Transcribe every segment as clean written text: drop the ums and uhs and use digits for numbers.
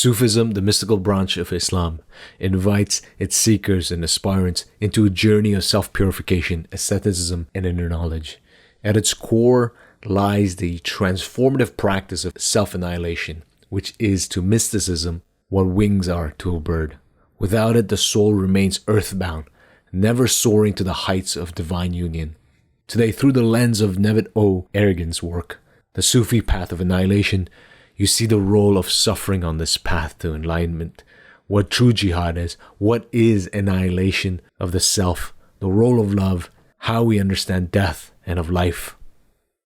Sufism, the mystical branch of Islam, invites its seekers and aspirants into a journey of self-purification, asceticism, and inner knowledge. At its core lies the transformative practice of self-annihilation, which is to mysticism what wings are to a bird. Without it, the soul remains earthbound, never soaring to the heights of divine union. Today, through the lens of Nevit Ergin's work, The Sufi Path of Annihilation, you see the role of suffering on this path to enlightenment, what true jihad is, what is annihilation of the self, the role of love, how we understand death and of life.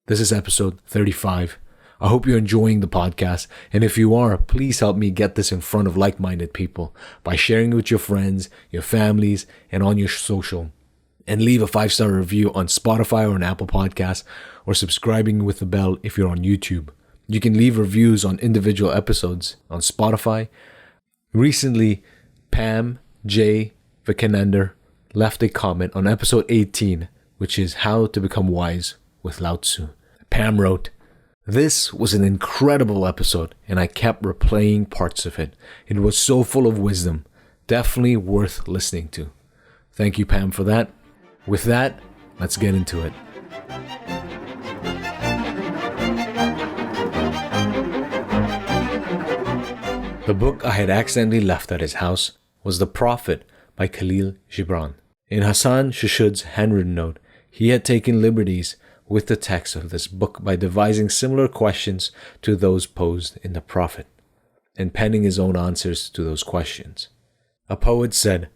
This is episode 35. I hope you're enjoying the podcast, and if you are, please help me get this in front of like-minded people by sharing it with your friends, your families, and on your social. And leave a 5-star review on Spotify or on Apple Podcasts, or subscribing with the bell if you're on YouTube. You can leave reviews on individual episodes on Spotify. Recently, Pam J. Vikanender left a comment on episode 18, which is How to Become Wise with Lao Tzu. Pam wrote, "This was an incredible episode, and I kept replaying parts of it. It was so full of wisdom. Definitely worth listening to." Thank you, Pam, for that. With that, let's get into it. The book I had accidentally left at his house was The Prophet by Khalil Gibran. In Hasan Shushud's handwritten note, he had taken liberties with the text of this book by devising similar questions to those posed in The Prophet, and penning his own answers to those questions. A poet said,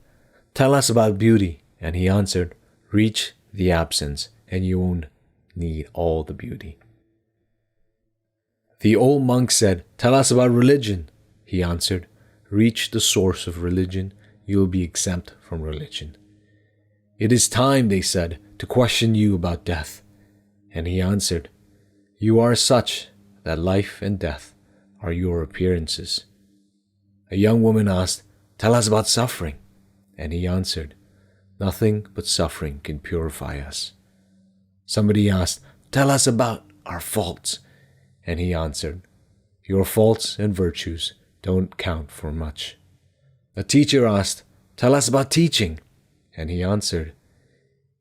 "Tell us about beauty," and he answered, "Reach the absence, and you won't need all the beauty." The old monk said, "Tell us about religion." He answered, "Reach the source of religion, you will be exempt from religion." "It is time," they said, "to question you about death." And he answered, "You are such that life and death are your appearances." A young woman asked, "Tell us about suffering." And he answered, "Nothing but suffering can purify us." Somebody asked, "Tell us about our faults." And he answered, "Your faults and virtues don't count for much." A teacher asked, "Tell us about teaching." And he answered,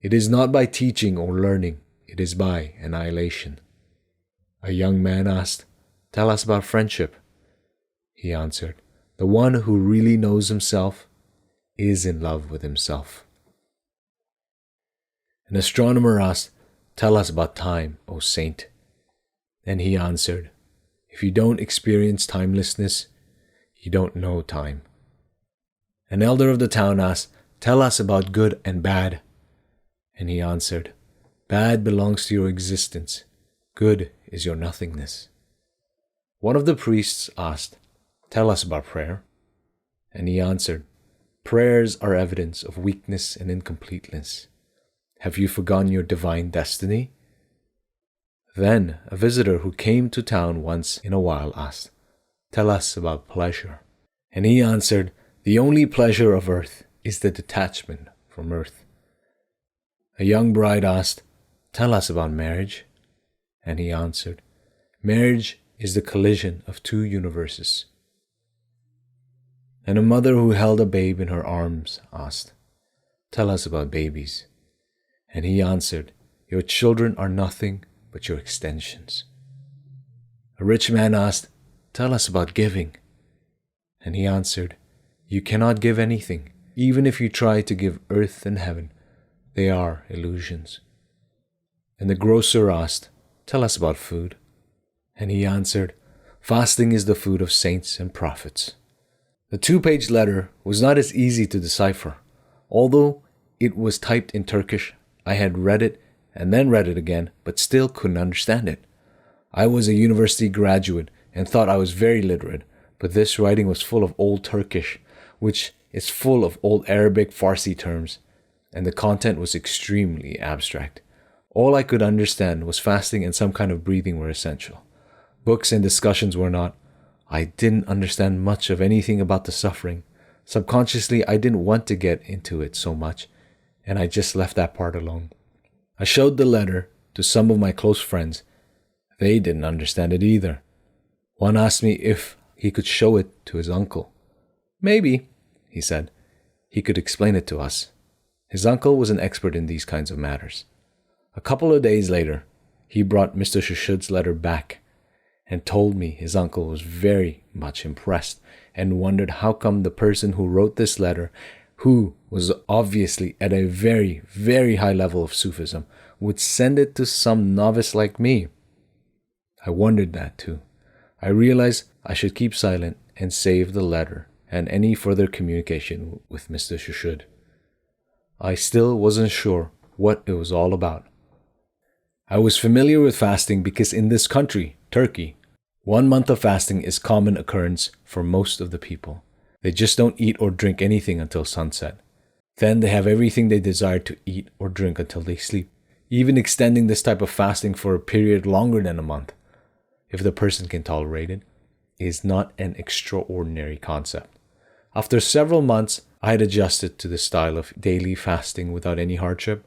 "It is not by teaching or learning, it is by annihilation." A young man asked, "Tell us about friendship." He answered, "The one who really knows himself is in love with himself." An astronomer asked, "Tell us about time, O saint." And he answered, "If you don't experience timelessness, you don't know time." An elder of the town asked, "Tell us about good and bad." And he answered, "Bad belongs to your existence. Good is your nothingness." One of the priests asked, "Tell us about prayer." And he answered, "Prayers are evidence of weakness and incompleteness. Have you forgotten your divine destiny?" Then a visitor who came to town once in a while asked, "Tell us about pleasure." And he answered, "The only pleasure of earth is the detachment from earth." A young bride asked, "Tell us about marriage." And he answered, "Marriage is the collision of two universes." And a mother who held a babe in her arms asked, "Tell us about babies." And he answered, "Your children are nothing but your extensions." A rich man asked, "Tell us about giving." And he answered, "You cannot give anything. Even if you try to give earth and heaven, they are illusions." And the grocer asked, "Tell us about food." And he answered, "Fasting is the food of saints and prophets." The 2-page letter was not as easy to decipher. Although it was typed in Turkish, I had read it and then read it again, but still couldn't understand it. I was a university graduate and thought I was very literate, but this writing was full of Old Turkish, which is full of Old Arabic Farsi terms, and the content was extremely abstract. All I could understand was fasting and some kind of breathing were essential. Books and discussions were not. I didn't understand much of anything about the suffering. Subconsciously, I didn't want to get into it so much, and I just left that part alone. I showed the letter to some of my close friends. They didn't understand it either. One asked me if he could show it to his uncle. Maybe, he said, he could explain it to us. His uncle was an expert in these kinds of matters. A couple of days later, he brought Mr. Shushud's letter back and told me his uncle was very much impressed and wondered how come the person who wrote this letter, who was obviously at a very, very high level of Sufism, would send it to some novice like me. I wondered that too. I realized I should keep silent and save the letter and any further communication with Mr. Shushud. I still wasn't sure what it was all about. I was familiar with fasting because in this country, Turkey, 1 month of fasting is common occurrence for most of the people. They just don't eat or drink anything until sunset. Then they have everything they desire to eat or drink until they sleep, even extending this type of fasting for a period longer than a month, if the person can tolerate it, is not an extraordinary concept. After several months, I had adjusted to the style of daily fasting without any hardship.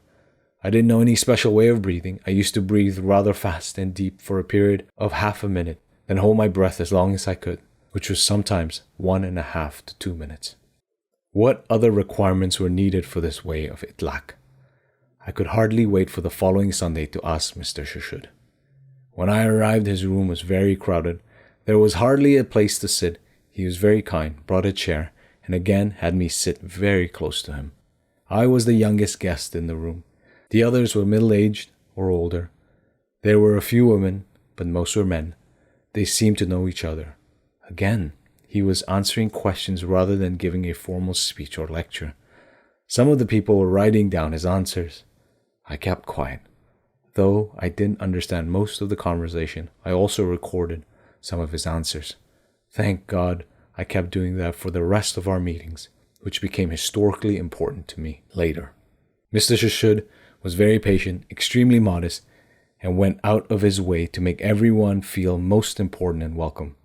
I didn't know any special way of breathing. I used to breathe rather fast and deep for a period of half a minute, then hold my breath as long as I could, which was sometimes 1.5 to 2 minutes. What other requirements were needed for this way of itlak? I could hardly wait for the following Sunday to ask Mr. Shushud. When I arrived, his room was very crowded. There was hardly a place to sit. He was very kind, brought a chair, and again had me sit very close to him. I was the youngest guest in the room. The others were middle-aged or older. There were a few women, but most were men. They seemed to know each other. Again, he was answering questions rather than giving a formal speech or lecture. Some of the people were writing down his answers. I kept quiet. Though I didn't understand most of the conversation, I also recorded some of his answers. Thank God I kept doing that for the rest of our meetings, which became historically important to me later. Mr. Shushud was very patient, extremely modest, and went out of his way to make everyone feel most important and welcome.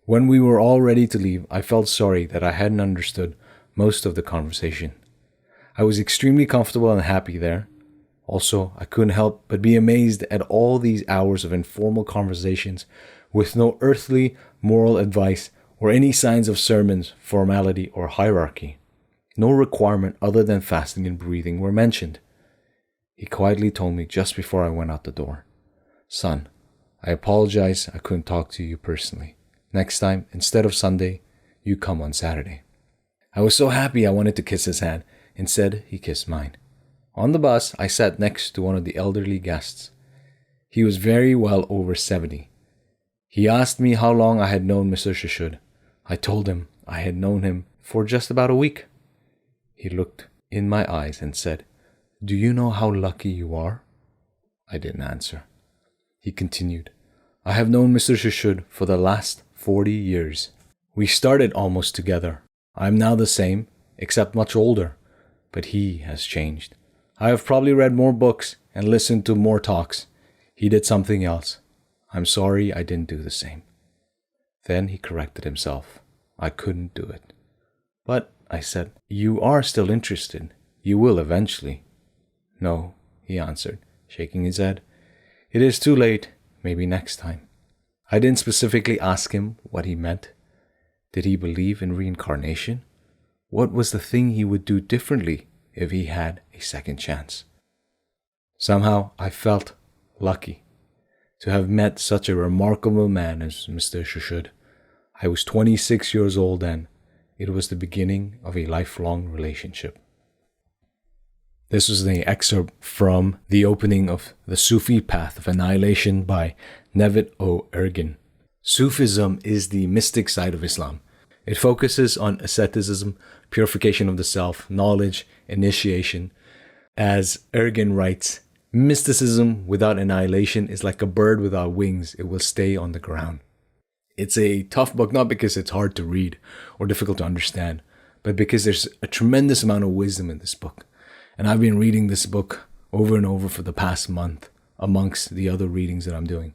When we were all ready to leave, I felt sorry that I hadn't understood most of the conversation. I was extremely comfortable and happy there. Also, I couldn't help but be amazed at all these hours of informal conversations with no earthly moral advice or any signs of sermons, formality, or hierarchy. No requirement other than fasting and breathing were mentioned. He quietly told me just before I went out the door, "Son, I apologize I couldn't talk to you personally. Next time, instead of Sunday, you come on Saturday." I was so happy I wanted to kiss his hand. Instead, he kissed mine. On the bus, I sat next to one of the elderly guests. He was very well over 70. He asked me how long I had known Mr. Shushud. I told him I had known him for just about a week. He looked in my eyes and said, "Do you know how lucky you are?" I didn't answer. He continued, "I have known Mr. Shushud for the last 40 years. We started almost together. I am now the same, except much older, but he has changed. I have probably read more books and listened to more talks. He did something else. I'm sorry I didn't do the same." Then he corrected himself. I couldn't do it. "But," I said, "you are still interested. You will eventually." "No," he answered, shaking his head. "It is too late. Maybe next time." I didn't specifically ask him what he meant. Did he believe in reincarnation? What was the thing he would do differently if he had a second chance? Somehow I felt lucky to have met such a remarkable man as Mr. Shushud. I was 26 years old then. It was the beginning of a lifelong relationship. This was the excerpt from the opening of The Sufi Path of Annihilation by Nevit o Ergin. Sufism is the mystic side of Islam. It focuses on asceticism, purification of the self, knowledge, initiation. As Ergin writes, mysticism without annihilation is like a bird without wings. It will stay on the ground. It's a tough book, not because it's hard to read or difficult to understand, but because there's a tremendous amount of wisdom in this book. And I've been reading this book over and over for the past month amongst the other readings that I'm doing.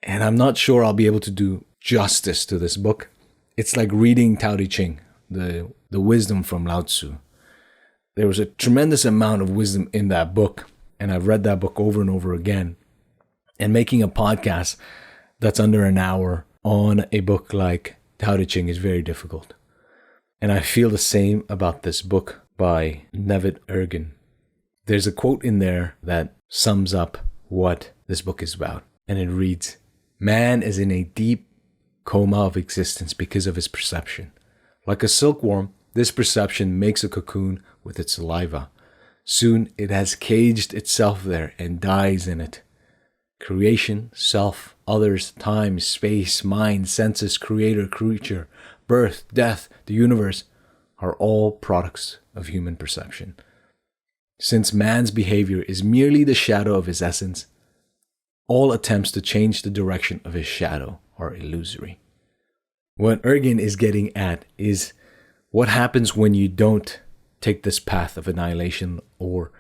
And I'm not sure I'll be able to do justice to this book. It's like reading Tao Te Ching, the wisdom from Lao Tzu. There was a tremendous amount of wisdom in that book, and I've read that book over and over again. And making a podcast that's under an hour on a book like Attaining is very difficult. And I feel the same about this book by Nevit Ergin. There's a quote in there that sums up what this book is about. And it reads, "Man is in a deep coma of existence because of his perception. Like a silkworm, this perception makes a cocoon with its saliva. Soon it has caged itself there and dies in it. Creation, self, others, time, space, mind, senses, creator, creature, birth, death, the universe are all products of human perception. Since man's behavior is merely the shadow of his essence, all attempts to change the direction of his shadow are illusory." What Ergin is getting at is what happens when you don't take this path of annihilation, or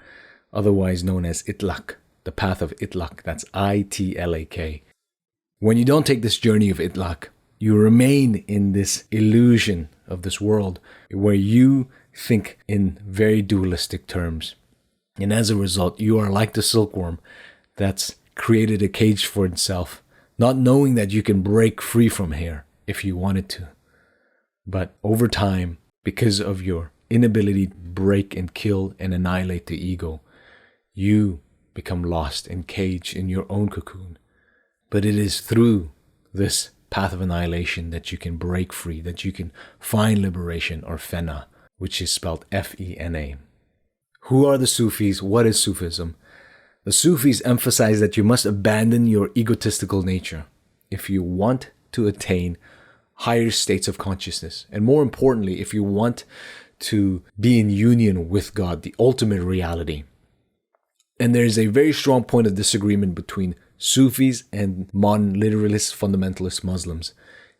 otherwise known as Itlak, the path of Itlak, that's Itlak. When you don't take this journey of Itlak, you remain in this illusion of this world where you think in very dualistic terms. And as a result, you are like the silkworm that's created a cage for itself, not knowing that you can break free from here if you wanted to. But over time, because of your inability to break and kill and annihilate the ego, you become lost and caged in your own cocoon. But it is through this path of annihilation that you can break free, that you can find liberation, or fena, which is spelled F-E-N-A. Who are the Sufis? What is Sufism? The Sufis emphasize that you must abandon your egotistical nature if you want to attain higher states of consciousness. And more importantly, if you want to be in union with God, the ultimate reality. And there is a very strong point of disagreement between Sufis and modern literalist fundamentalist Muslims.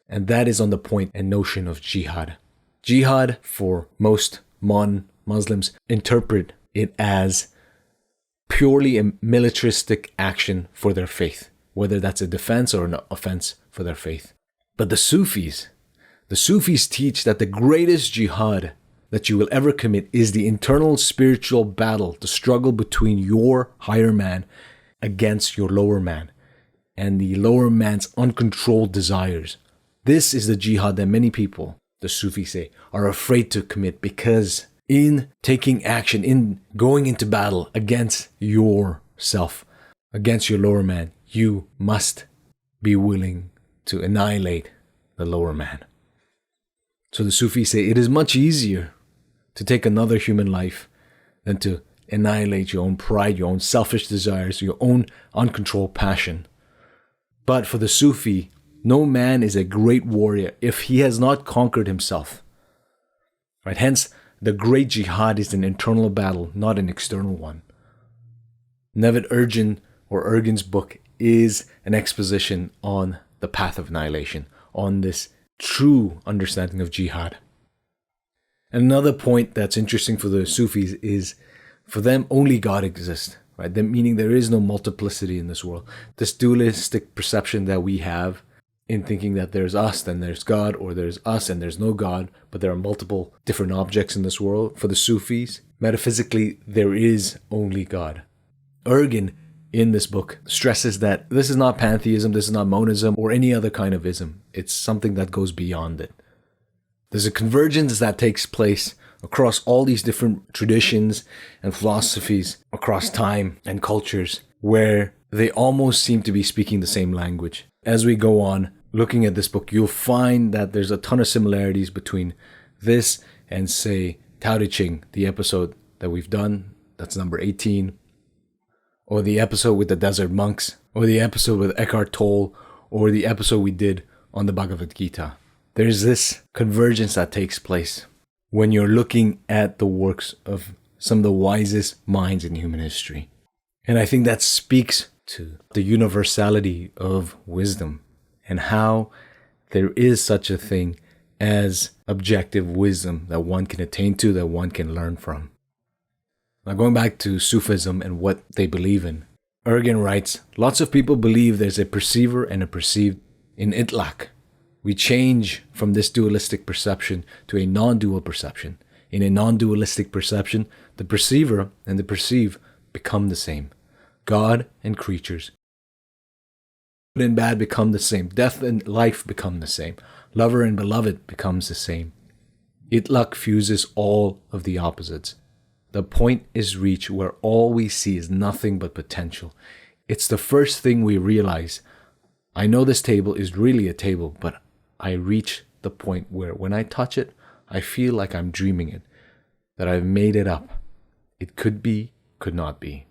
And that is on the point and notion of jihad. Jihad, for most modern Muslims, interpret it as purely a militaristic action for their faith, whether that's a defense or an offense for their faith. But the Sufis teach that the greatest jihad that you will ever commit is the internal spiritual battle, the struggle between your higher man against your lower man, and the lower man's uncontrolled desires. This is the jihad that many people, the Sufis say, are afraid to commit, because in taking action, in going into battle against yourself, against your lower man, you must be willing to annihilate the lower man. So the Sufis say it is much easier to take another human life than to annihilate your own pride, your own selfish desires, your own uncontrolled passion. But for the Sufi, no man is a great warrior if he has not conquered himself. Right? Hence, the great jihad is an internal battle, not an external one. Nevit Ergin, or Ergin's book, is an exposition on the path of annihilation, on this true understanding of jihad. Another point that's interesting for the Sufis is, for them, only God exists, right? Meaning there is no multiplicity in this world. This dualistic perception that we have in thinking that there's us, then there's God, or there's us and there's no God, but there are multiple different objects in this world. For the Sufis, metaphysically, there is only God. Ergin, in this book, stresses that this is not pantheism, this is not monism, or any other kind of ism. It's something that goes beyond it. There's a convergence that takes place across all these different traditions and philosophies across time and cultures, where they almost seem to be speaking the same language. As we go on looking at this book, you'll find that there's a ton of similarities between this and, say, Tao Te Ching, the episode that we've done, that's number 18, or the episode with the desert monks, or the episode with Eckhart Tolle, or the episode we did on the Bhagavad Gita. There's this convergence that takes place when you're looking at the works of some of the wisest minds in human history. And I think that speaks to the universality of wisdom and how there is such a thing as objective wisdom that one can attain to, that one can learn from. Now, going back to Sufism and what they believe in, Ergin writes, lots of people believe there's a perceiver and a perceived. In Itlak, we change from this dualistic perception to a non-dual perception. In a non-dualistic perception, the perceiver and the perceived become the same. God and creatures and bad become the same. Death and life become the same. Lover and beloved becomes the same. Itlak fuses all of the opposites. The point is reached where all we see is nothing but potential. It's the first thing we realize. I know this table is really a table, but I reach the point where when I touch it, I feel like I'm dreaming it, that I've made it up. It could be, could not be.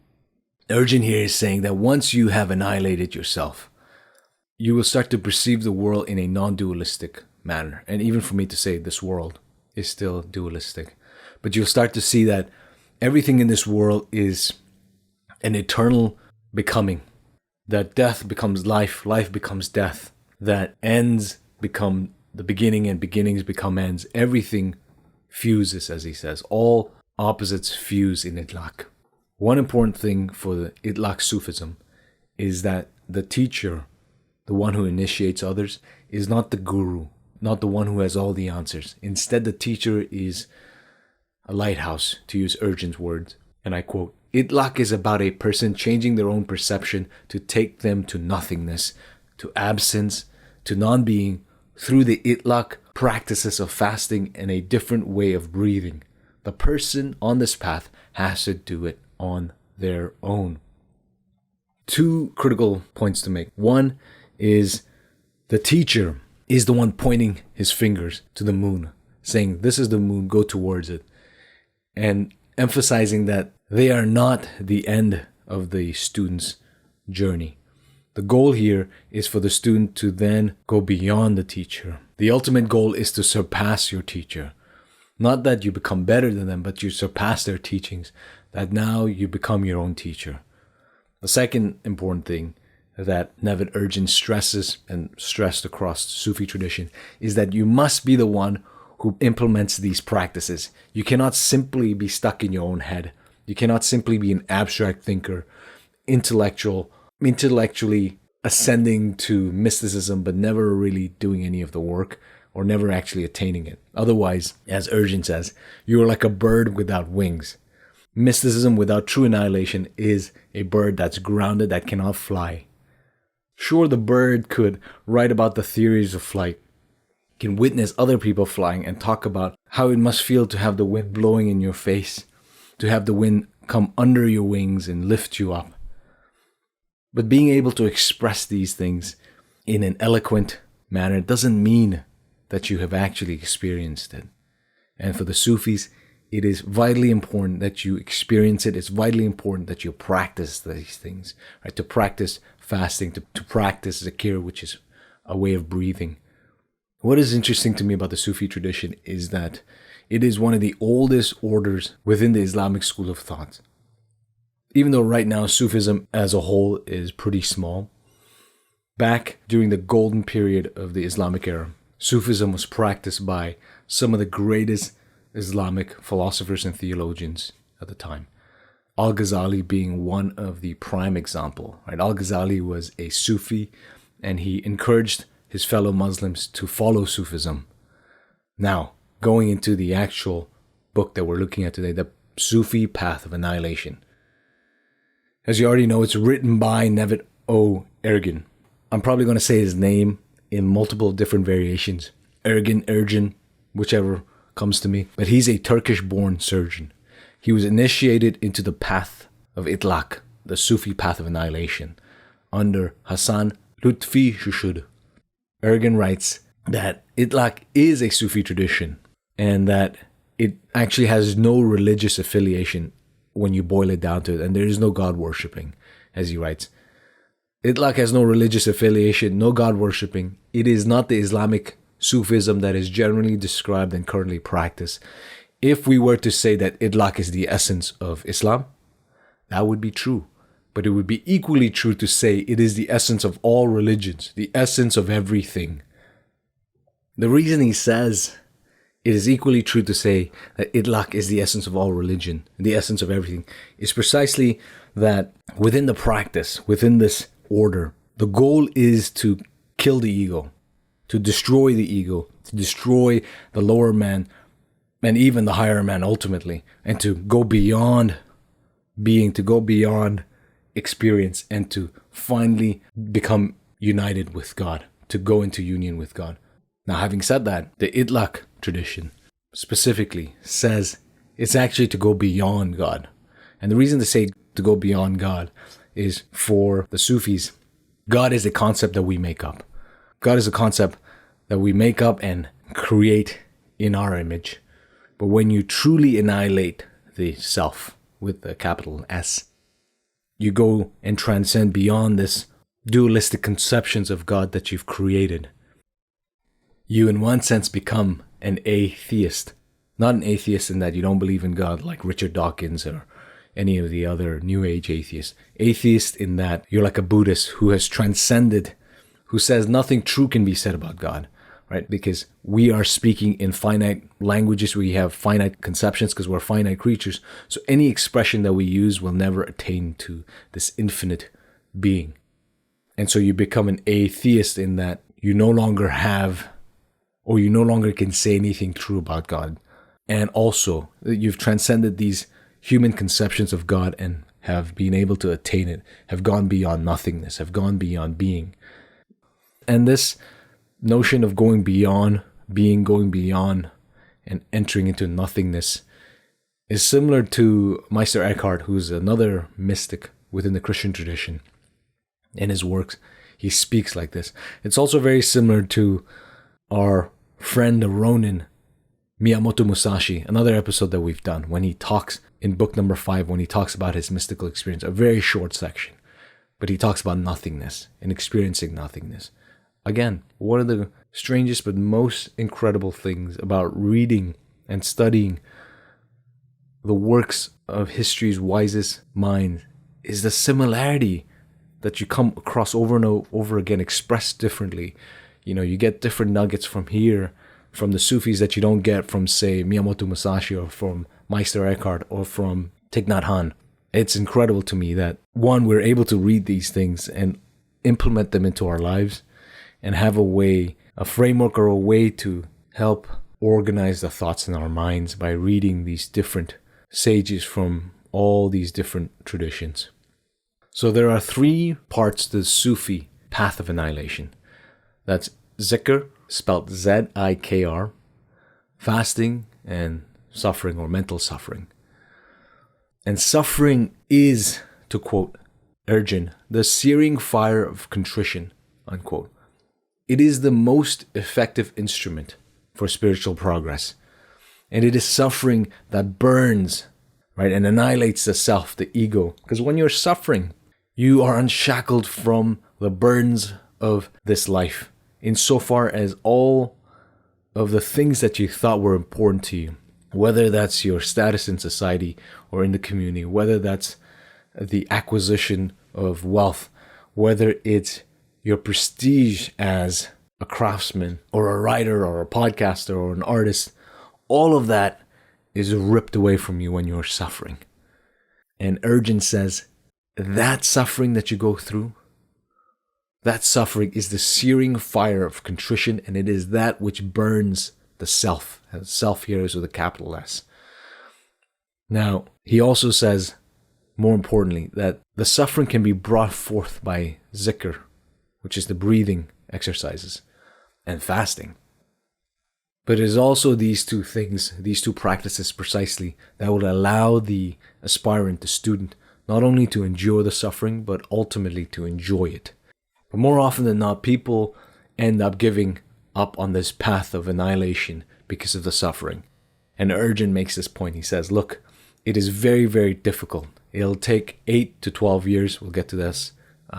Ergin here is saying that once you have annihilated yourself, you will start to perceive the world in a non-dualistic manner. And even for me to say this world is still dualistic, but you'll start to see that everything in this world is an eternal becoming, that death becomes life, life becomes death, that ends become the beginning and beginnings become ends. Everything fuses, as he says. All opposites fuse in Itlak. One important thing for the Itlak Sufism is that the teacher, the one who initiates others, is not the guru, not the one who has all the answers. Instead, the teacher is a lighthouse, to use Ergin's words. And I quote, Itlak is about a person changing their own perception to take them to nothingness, to absence, to non-being, through the Itlak practices of fasting and a different way of breathing. The person on this path has to do it on their own. Two critical points to make. One is the teacher is the one pointing his fingers to the moon, saying, this is the moon, go towards it. And emphasizing that they are not the end of the student's journey. The goal here is for the student to then go beyond the teacher. The ultimate goal is to surpass your teacher. Not that you become better than them, but you surpass their teachings, that now you become your own teacher. The second important thing that Nevit Ergin stresses and stressed across Sufi tradition is that you must be the one who implements these practices. You cannot simply be stuck in your own head. You cannot simply be an abstract thinker, intellectually ascending to mysticism, but never really doing any of the work or never actually attaining it. Otherwise, as Ergin says, you are like a bird without wings. Mysticism without true annihilation is a bird that's grounded, that cannot fly. Sure, the bird could write about the theories of flight, can witness other people flying and talk about how it must feel to have the wind blowing in your face, to have the wind come under your wings and lift you up. But being able to express these things in an eloquent manner doesn't mean that you have actually experienced it. And for the Sufis, it is vitally important that you experience it. It's vitally important that you practice these things, right? To practice fasting, to practice zikr, which is a way of breathing. What is interesting to me about the Sufi tradition is that it is one of the oldest orders within the Islamic school of thought. Even though right now Sufism as a whole is pretty small, back during the golden period of the Islamic era, Sufism was practiced by some of the greatest Islamic philosophers and theologians at the time. Al-Ghazali being one of the prime example. Right? Al-Ghazali was a Sufi and he encouraged his fellow Muslims to follow Sufism. Now, going into the actual book that we're looking at today, the Sufi Path of Annihilation. As you already know, it's written by Nevit Ergin. I'm probably going to say his name in multiple different variations. Ergin, whichever comes to me. But he's a Turkish-born surgeon. He was initiated into the path of Itlak, the Sufi Path of Annihilation, under Hasan Lutfi Shushud. Ergin writes that Itlak is a Sufi tradition and that it actually has no religious affiliation when you boil it down to it, and there is no God worshipping, as he writes. Itlak has no religious affiliation, no God worshipping. It is not the Islamic Sufism that is generally described and currently practiced. If we were to say that Itlak is the essence of Islam, that would be true. But it would be equally true to say it is the essence of all religions, the essence of everything. The reason he says it is equally true to say that Itlak is the essence of all religion, the essence of everything, is precisely that within the practice, within this order, the goal is to kill the ego, to destroy the ego, to destroy the lower man and even the higher man ultimately, and to go beyond being, to go beyond experience, and to finally become united with God, to go into union with God. Now, having said that, the Itlak tradition specifically says it's actually to go beyond God. And the reason they say to go beyond God is, for the Sufis, God is a concept that we make up. God is a concept that we make up and create in our image. But when you truly annihilate the self with the capital S, you go and transcend beyond this dualistic conceptions of God that you've created. You, in one sense, become an atheist. Not an atheist in that you don't believe in God like Richard Dawkins or any of the other New Age atheists. Atheist in that you're like a Buddhist who has transcended, who says nothing true can be said about God, right? Because we are speaking in finite languages, we have finite conceptions because we're finite creatures. So any expression that we use will never attain to this infinite being. And so you become an atheist in that you no longer have, or you no longer can say anything true about God. And also, you've transcended these human conceptions of God and have been able to attain it, have gone beyond nothingness, have gone beyond being. And this notion of going beyond being, going beyond and entering into nothingness is similar to Meister Eckhart, who's another mystic within the Christian tradition. In his works, he speaks like this. It's also very similar to our friend Ronin Miyamoto Musashi, another episode that we've done, when he talks in book number 5, when he talks about his mystical experience, a very short section, but he talks about nothingness and experiencing nothingness. Again, one of the strangest but most incredible things about reading and studying the works of history's wisest minds is the similarity that you come across over and over again, expressed differently. You know, you get different nuggets from here, from the Sufis that you don't get from, say, Miyamoto Musashi or from Meister Eckhart or from Thich Nhat Hanh. It's incredible to me that, one, we're able to read these things and implement them into our lives and have a way, a framework or a way to help organize the thoughts in our minds by reading these different sages from all these different traditions. So there are 3 parts to the Sufi Path of Annihilation. That's zikr, spelled Z-I-K-R, fasting, and suffering or mental suffering. And suffering is, to quote Ergin, the searing fire of contrition, unquote. It is the most effective instrument for spiritual progress. And it is suffering that burns, right, and annihilates the self, the ego. Because when you're suffering, you are unshackled from the burdens of this life, insofar as all of the things that you thought were important to you, whether that's your status in society or in the community, whether that's the acquisition of wealth, whether it's your prestige as a craftsman or a writer or a podcaster or an artist, all of that is ripped away from you when you're suffering. And Ergin says, that suffering that you go through, that suffering is the searing fire of contrition, and it is that which burns the self. And self here is with a capital S. Now, he also says, more importantly, that the suffering can be brought forth by zikr, which is the breathing exercises, and fasting. But it is also these 2 things, these 2 practices precisely, that will allow the aspirant, the student, not only to endure the suffering, but ultimately to enjoy it. But more often than not, people end up giving up on this path of annihilation because of the suffering. And Ergin makes this point. He says, look, it is very, very difficult. It'll take 8 to 12 years. We'll get to this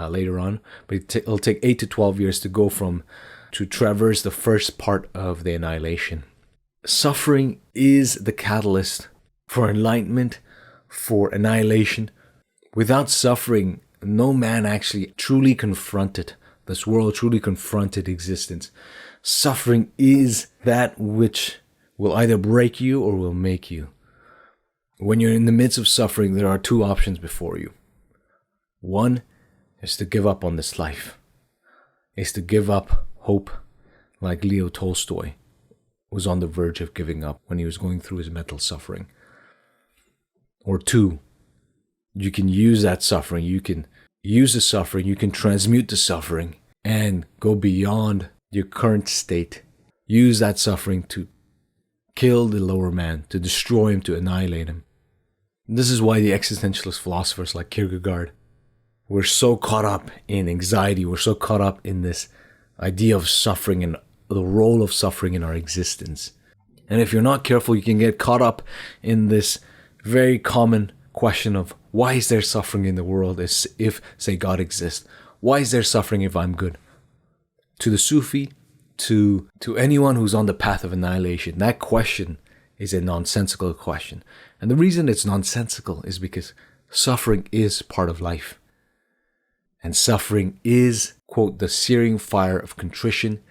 later on. But it'll take 8 to 12 years to traverse the first part of the annihilation. Suffering is the catalyst for enlightenment, for annihilation. Without suffering, no man actually truly confronted this world, truly confronted existence. Suffering is that which will either break you or will make you. When you're in the midst of suffering, there are 2 options before you. One is to give up on this life. Is to give up hope, like Leo Tolstoy was on the verge of giving up when he was going through his mental suffering. Or 2, you can use that suffering, you can use the suffering, you can transmute the suffering and go beyond your current state. Use that suffering to kill the lower man, to destroy him, to annihilate him. This is why the existentialist philosophers like Kierkegaard were so caught up in anxiety, we're so caught up in this idea of suffering and the role of suffering in our existence. And if you're not careful, you can get caught up in this very common question of why is there suffering in the world if, say, God exists? Why is there suffering if I'm good? To the Sufi, to anyone who's on the path of annihilation, that question is a nonsensical question. And the reason it's nonsensical is because suffering is part of life. And suffering is, quote, the searing fire of contrition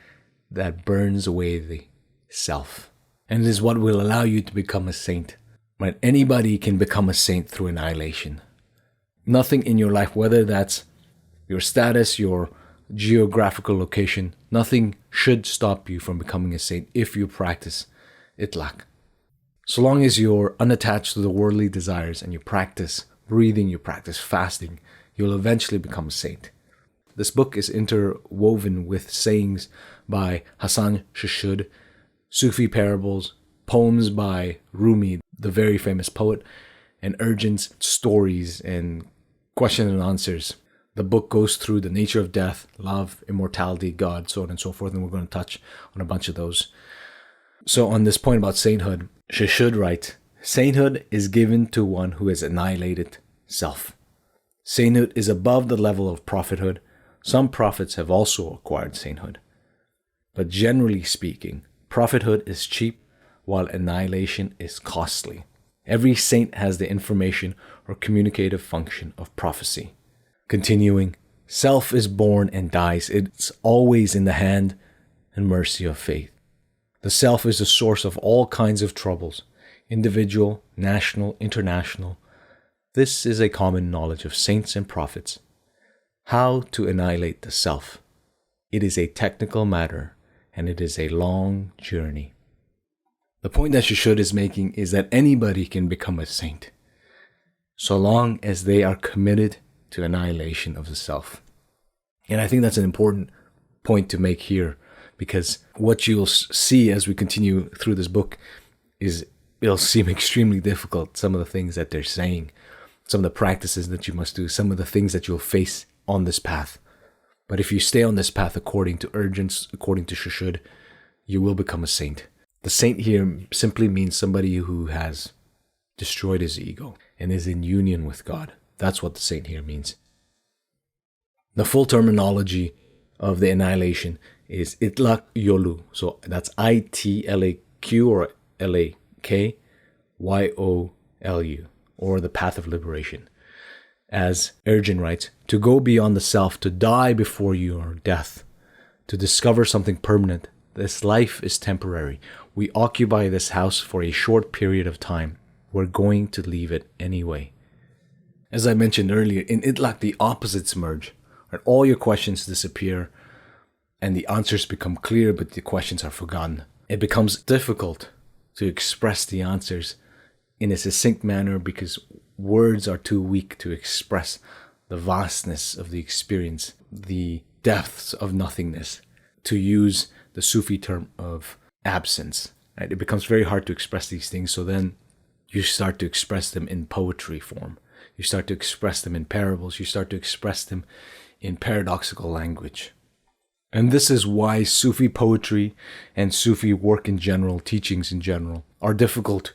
that burns away the self. And it is what will allow you to become a saint. Right? Anybody can become a saint through annihilation. Nothing in your life, whether that's your status, your geographical location, nothing should stop you from becoming a saint if you practice Itlak. So long as you're unattached to the worldly desires and you practice breathing, you practice fasting, you'll eventually become a saint. This book is interwoven with sayings by Hasan Shushud, Sufi parables, poems by Rumi, the very famous poet, and Ergin's stories and question and answers. The book goes through the nature of death, love, immortality, God, so on and so forth, and we're going to touch on a bunch of those. So on this point about sainthood, Shushud writes, sainthood is given to one who has annihilated self. Sainthood is above the level of prophethood. Some prophets have also acquired sainthood. But generally speaking, prophethood is cheap, while annihilation is costly. Every saint has the information or communicative function of prophecy. Continuing, self is born and dies. It's always in the hand and mercy of faith. The self is the source of all kinds of troubles, individual, national, international. This is a common knowledge of saints and prophets. How to annihilate the self? It is a technical matter, and it is a long journey. The point that Shushud is making is that anybody can become a saint, so long as they are committed to annihilation of the self. And I think that's an important point to make here, because what you'll see as we continue through this book is it'll seem extremely difficult, some of the things that they're saying, some of the practices that you must do, some of the things that you'll face on this path. But if you stay on this path according to Ergin, according to Shushud, you will become a saint. The saint here simply means somebody who has destroyed his ego and is in union with God. That's what the saint here means. The full terminology of the annihilation is Itlak Yolu. So that's I-T-L-A-Q or L-A-K-Y-O-L-U, or the path of liberation. As Ergin writes, to go beyond the self, to die before your death, to discover something permanent. This life is temporary. We occupy this house for a short period of time. We're going to leave it anyway. As I mentioned earlier, in Itlak, the opposites merge. Right? All your questions disappear and the answers become clear, but the questions are forgotten. It becomes difficult to express the answers in a succinct manner because words are too weak to express the vastness of the experience, the depths of nothingness, to use the Sufi term of absence. Right? It becomes very hard to express these things, so then you start to express them in poetry form. You start to express them in parables. You start to express them in paradoxical language. And this is why Sufi poetry and Sufi work in general, teachings in general, are difficult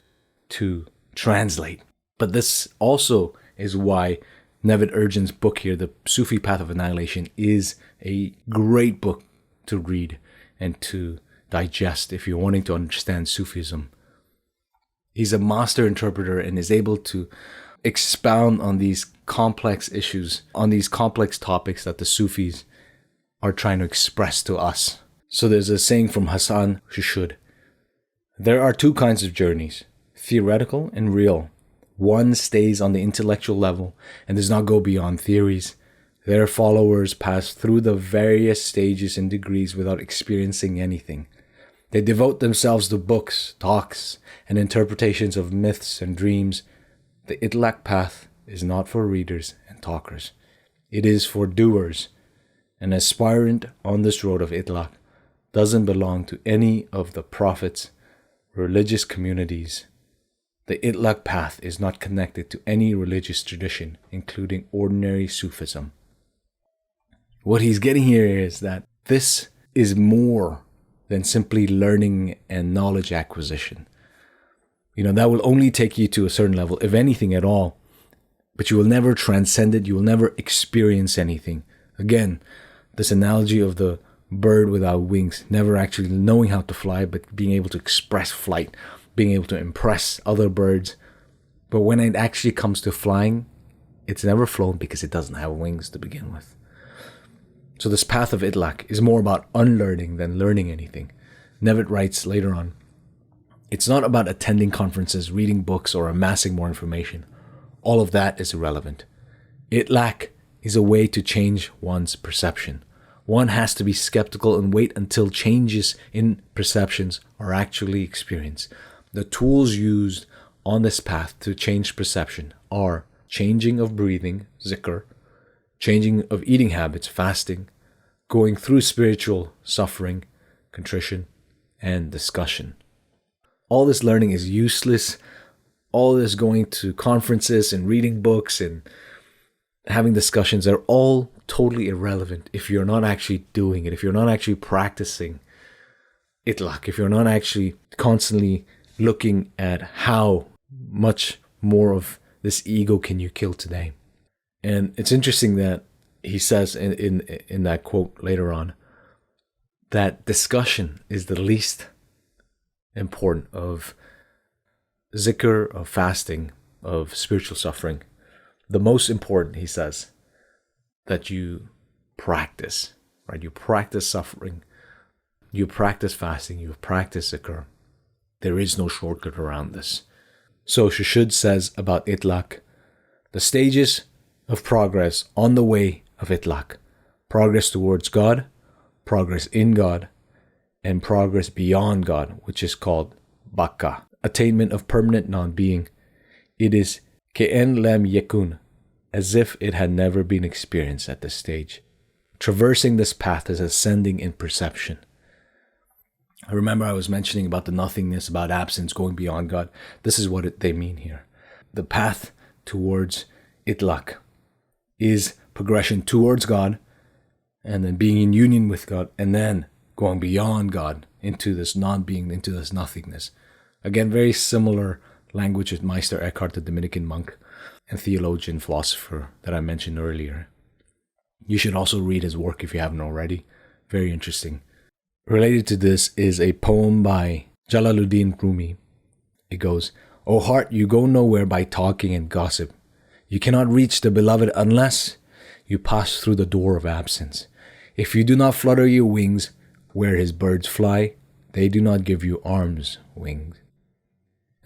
to translate. But this also is why Nevit Ergin's book here, The Sufi Path of Annihilation, is a great book to read and to digest if you're wanting to understand Sufism. He's a master interpreter and is able to expound on these complex issues, on these complex topics that the Sufis are trying to express to us. So there's a saying from Hasan Shushud. There are two kinds of journeys, theoretical and real. One stays on the intellectual level and does not go beyond theories. Their followers pass through the various stages and degrees without experiencing anything. They devote themselves to books, talks, and interpretations of myths and dreams. The Itlak path is not for readers and talkers. It is for doers An aspirant on this road of Itlak doesn't belong to any of the prophets, religious communities. The Itlak path is not connected to any religious tradition, including ordinary Sufism. What he's getting here is that this is more than simply learning and knowledge acquisition. That will only take you to a certain level, if anything at all, but you will never transcend it. You will never experience anything. Again, this analogy of the bird without wings, never actually knowing how to fly, but being able to express flight, being able to impress other birds. But when it actually comes to flying, it's never flown because it doesn't have wings to begin with. So this path of Itlak is more about unlearning than learning anything. Nevit writes later on, it's not about attending conferences, reading books, or amassing more information. All of that is irrelevant. Itlak is a way to change one's perception. One has to be skeptical and wait until changes in perceptions are actually experienced. The tools used on this path to change perception are changing of breathing, zikr, changing of eating habits, fasting, going through spiritual suffering, contrition, and discussion. All this learning is useless. All this going to conferences and reading books and having discussions are all totally irrelevant if you're not actually doing it, if you're not actually practicing Itlak, if you're not actually constantly looking at how much more of this ego can you kill today. And it's interesting that he says in that quote later on that discussion is the least important of zikr, of fasting, of spiritual suffering. The most important, he says, that you practice, right? You practice suffering, you practice fasting, you practice zikr. There is no shortcut around this. So Shushud says about Itlak, the stages of progress on the way of Itlak: progress towards God, progress in God, and progress beyond God, which is called Baka, attainment of permanent non-being. It is Ke'en Lem Yekun, as if it had never been experienced at this stage. Traversing this path is ascending in perception. I remember I was mentioning about the nothingness, about absence, going beyond God. This is what they mean here. The path towards Itlak is progression towards God, and then being in union with God, and then going beyond God into this non-being, into this nothingness. Again, very similar language with Meister Eckhart, the Dominican monk and theologian, philosopher that I mentioned earlier. You should also read his work if you haven't already. Very interesting. Related to this is a poem by Jalaluddin Rumi. It goes, "O heart, you go nowhere by talking and gossip. You cannot reach the beloved unless you pass through the door of absence. If you do not flutter your wings where his birds fly, they do not give you arms wings."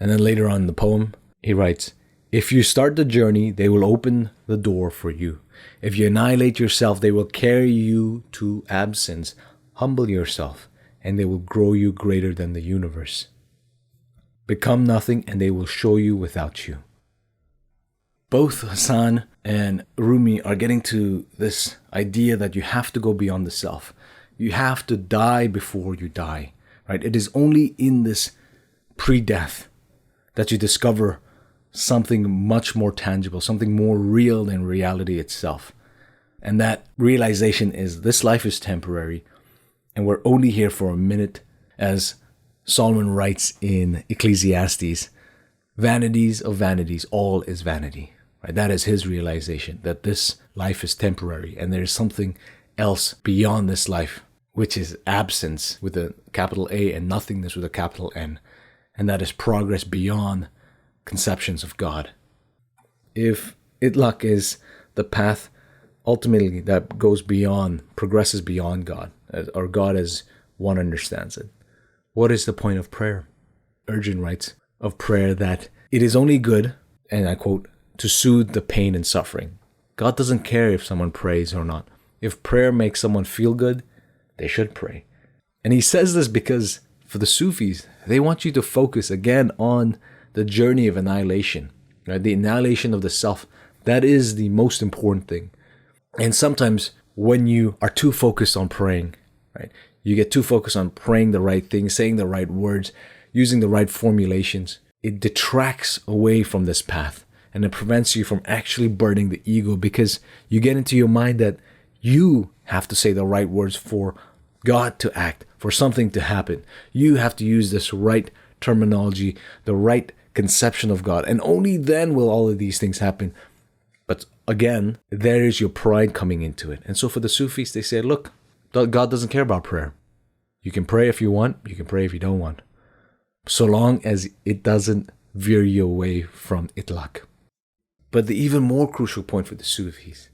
And then later on in the poem, he writes, "If you start the journey, they will open the door for you. If you annihilate yourself, they will carry you to absence. Humble yourself, and they will grow you greater than the universe. Become nothing, and they will show you without you." Both Hasan and Rumi are getting to this idea that you have to go beyond the self. You have to die before you die, right? It is only in this pre-death that you discover something much more tangible, something more real than reality itself. And that realization is this life is temporary, and we're only here for a minute. As Solomon writes in Ecclesiastes, vanities of vanities, all is vanity. Right? That is his realization, that this life is temporary, and there is something else beyond this life, which is absence with a capital A and nothingness with a capital N. And that is progress beyond conceptions of God. If Itlak is the path ultimately that goes beyond, progresses beyond God, or God as one understands it, what is the point of prayer? Ergin writes of prayer that it is only good, and I quote, to soothe the pain and suffering. God doesn't care if someone prays or not. If prayer makes someone feel good, they should pray. And he says this because for the Sufis, they want you to focus again on the journey of annihilation, right? The annihilation of the self. That is the most important thing. And sometimes when you are too focused on praying, right? You get too focused on praying the right things, saying the right words, using the right formulations. It detracts away from this path, and it prevents you from actually burning the ego, because you get into your mind that you have to say the right words for God to act, for something to happen. You have to use this right terminology, the right conception of God, and only then will all of these things happen. But again, there is your pride coming into it. And so for the Sufis, they say, look, God doesn't care about prayer. You can pray if you want, you can pray if you don't want, so long as it doesn't veer you away from Itlak. But the even more crucial point for the Sufis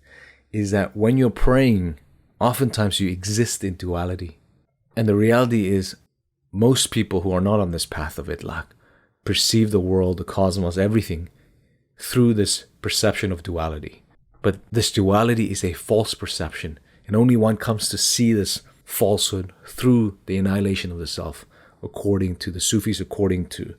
is that when you're praying, oftentimes you exist in duality. And the reality is, most people who are not on this path of Itlak perceive the world, the cosmos, everything through this perception of duality. But this duality is a false perception, and only one comes to see this falsehood through the annihilation of the self, according to the Sufis, according to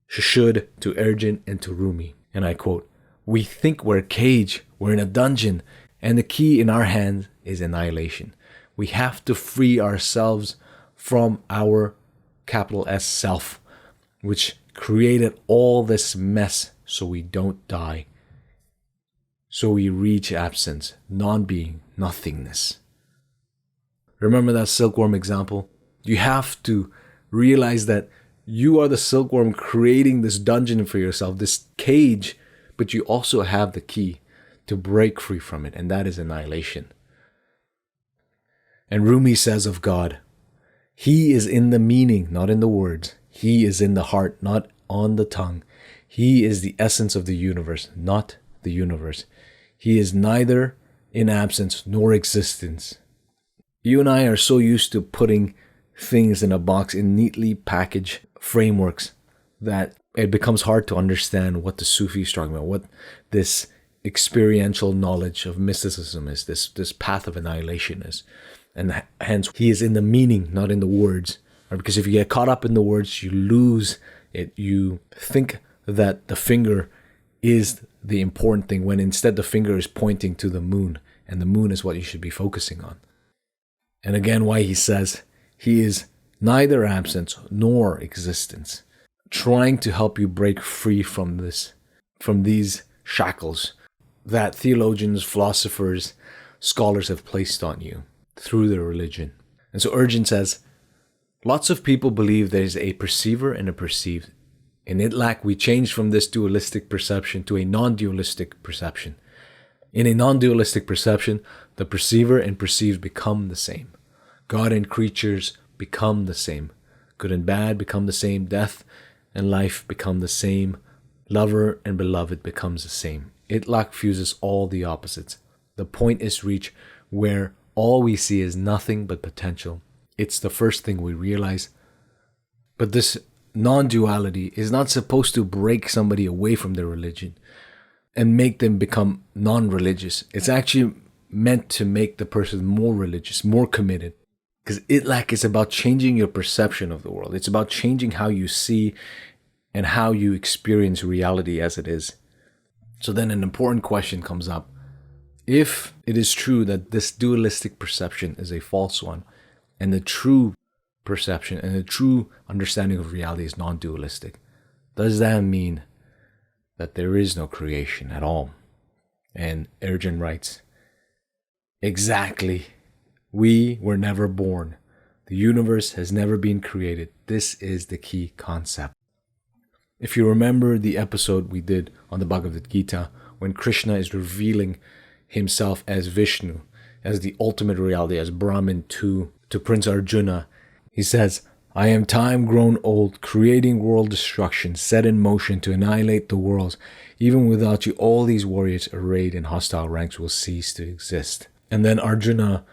Shushud, to Ergin, and to Rumi. And I quote, "We think we're a cage, we're in a dungeon, and the key in our hand is annihilation. We have to free ourselves from our capital S self, which created all this mess so we don't die. So we reach absence, non-being, nothingness." Remember that silkworm example? You have to realize that you are the silkworm creating this dungeon for yourself, this cage, but you also have the key to break free from it, and that is annihilation. And Rumi says of God, He is in the meaning, not in the words. He is in the heart, not on the tongue. He is the essence of the universe, not the universe. He is neither in absence nor existence. You and I are so used to putting things in a box in neatly packaged frameworks that it becomes hard to understand what the Sufi is talking about, what this experiential knowledge of mysticism is, this path of annihilation is. And hence, he is in the meaning, not in the words. Because if you get caught up in the words, you lose it. You think that the finger is the important thing, when instead the finger is pointing to the moon, and the moon is what you should be focusing on. And again, why he says he is neither absence nor existence, trying to help you break free from these shackles that theologians, philosophers, scholars have placed on you through their religion. And so Ergin says, lots of people believe there is a perceiver and a perceived. In Itlak, we change from this dualistic perception to a non-dualistic perception. In a non-dualistic perception, the perceiver and perceived become the same. God and creatures become the same. Good and bad become the same. Death and life become the same. Lover and beloved becomes the same. Itlak fuses all the opposites. The point is reached where all we see is nothing but potential. It's the first thing we realize. But this non-duality is not supposed to break somebody away from their religion and make them become non-religious. It's actually meant to make the person more religious, more committed. Because Itlak is about changing your perception of the world. It's about changing how you see and how you experience reality as it is. So then an important question comes up. If it is true that this dualistic perception is a false one, and the true perception and the true understanding of reality is non-dualistic, does that mean that there is no creation at all? And Ergin writes, exactly. We were never born. The universe has never been created. This is the key concept. If you remember the episode we did on the Bhagavad Gita, when Krishna is revealing himself as Vishnu, as the ultimate reality, as Brahman to Prince Arjuna, he says, I am time grown old, creating world destruction, set in motion to annihilate the worlds. Even without you, all these warriors arrayed in hostile ranks will cease to exist. And then Arjuna,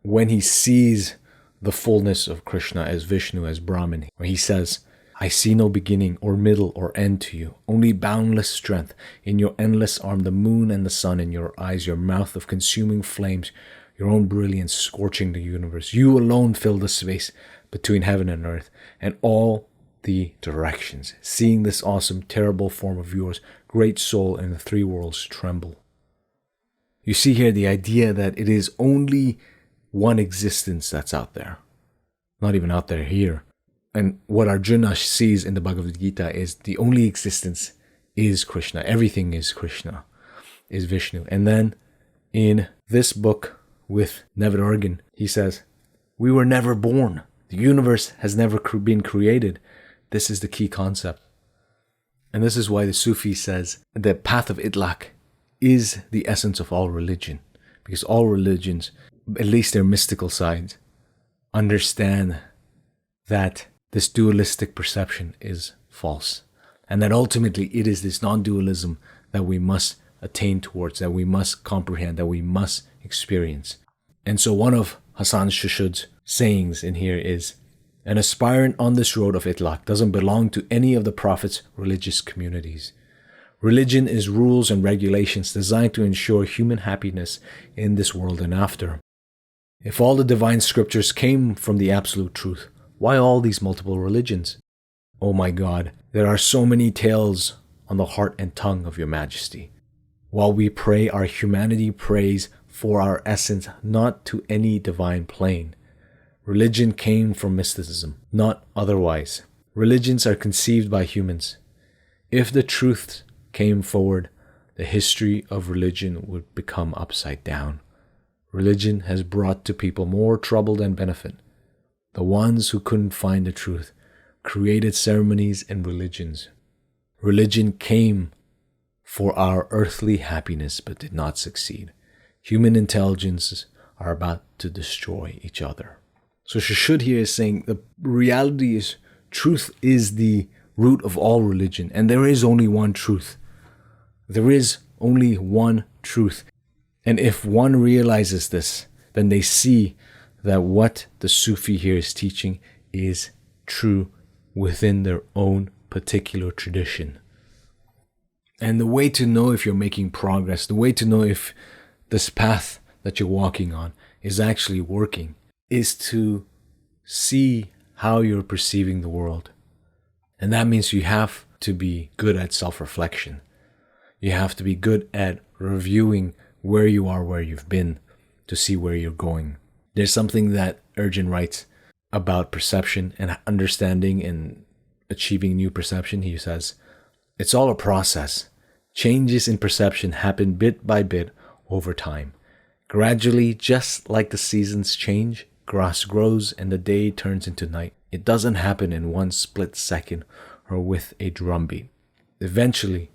when he sees the fullness of Krishna as Vishnu, as Brahman, where he says, I see no beginning or middle or end to you, only boundless strength. In your endless arm, the moon and the sun, in your eyes, your mouth of consuming flames, your own brilliance scorching the universe. You alone fill the space between heaven and earth and all the directions. Seeing this awesome, terrible form of yours, great soul in the three worlds tremble. You see here the idea that it is only one existence that's out there. Not even out there here. And what Arjuna sees in the Bhagavad Gita is the only existence is Krishna. Everything is Krishna, is Vishnu. And then in this book with Nevit Ergin, he says, we were never born. The universe has never been created. This is the key concept. And this is why the Sufi says the path of Itlak is the essence of all religion. Because all religions, at least their mystical sides, understand that this dualistic perception is false. And that ultimately it is this non-dualism that we must attain towards, that we must comprehend, that we must experience. And so one of Hasan Shushud's sayings in here is, an aspirant on this road of Itlak doesn't belong to any of the Prophet's religious communities. Religion is rules and regulations designed to ensure human happiness in this world and after. If all the divine scriptures came from the absolute truth, why all these multiple religions? Oh my God, there are so many tales on the heart and tongue of your majesty. While we pray, our humanity prays for our essence, not to any divine plane. Religion came from mysticism, not otherwise. Religions are conceived by humans. If the truth came forward, the history of religion would become upside down. Religion has brought to people more trouble than benefit. The ones who couldn't find the truth created ceremonies and religions. Religion came for our earthly happiness but did not succeed. Human intelligences are about to destroy each other. So Shushud here is saying the reality is truth is the root of all religion, and there is only one truth. There is only one truth. And if one realizes this, then they see that what the Sufi here is teaching is true within their own particular tradition. And the way to know if you're making progress, the way to know if this path that you're walking on is actually working, is to see how you're perceiving the world. And that means you have to be good at self-reflection. You have to be good at reviewing where you are, where you've been, to see where you're going. There's something that Ergin writes about perception and understanding and achieving new perception. He says, it's all a process. Changes in perception happen bit by bit over time. Gradually, just like the seasons change, grass grows and the day turns into night. It doesn't happen in one split second or with a drumbeat. Eventually,